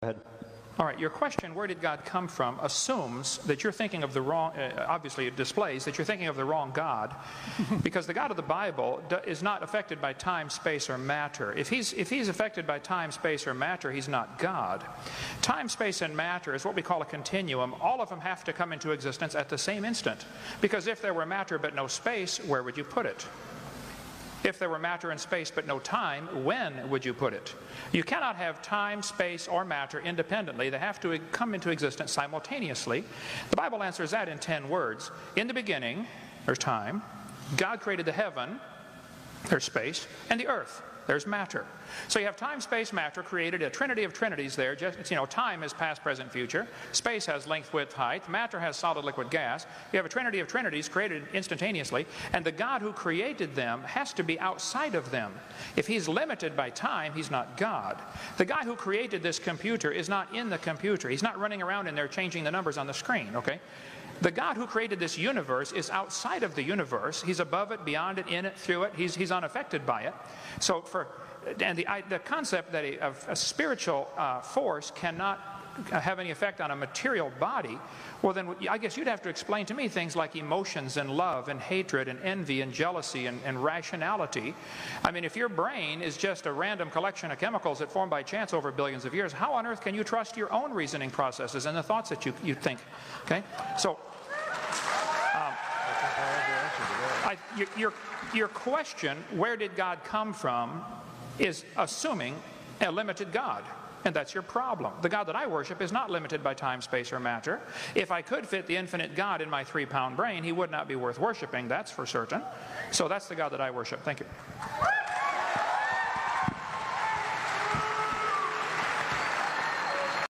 Go ahead. All right, your question, where did God come from, assumes that you're thinking of the wrong, obviously it displays that you're thinking of the wrong God, because the God of the Bible is not affected by time, space, or matter. If he's affected by time, space, or matter, he's not God. Time, space, and matter is what we call a continuum. All of them have to come into existence at the same instant, because if there were matter but no space, where would you put it? If there were matter and space but no time, when would you put it? You cannot have time, space, or matter independently. They have to come into existence simultaneously. The Bible answers that in 10 words. In the beginning, there's time. God created the heaven, there's space, and the earth, there's matter. So you have time, space, matter, created a trinity of trinities there. Just, time is past, present, future. Space has length, width, height. Matter has solid, liquid, gas. You have a trinity of trinities created instantaneously, and the God who created them has to be outside of them. If he's limited by time, he's not God. The guy who created this computer is not in the computer. He's not running around in there changing the numbers on the screen, okay? The God who created this universe is outside of the universe. He's above it, beyond it, in it, through it. He's unaffected by it. So the concept that a spiritual force cannot have any effect on a material body, well then I guess you'd have to explain to me things like emotions and love and hatred and envy and jealousy and rationality. I mean, if your brain is just a random collection of chemicals that formed by chance over billions of years, how on earth can you trust your own reasoning processes and the thoughts that you think? Okay, so your question, where did God come from, is assuming a limited God. And that's your problem. The God that I worship is not limited by time, space, or matter. If I could fit the infinite God in my 3-pound brain, he would not be worth worshiping, that's for certain. So that's the God that I worship. Thank you.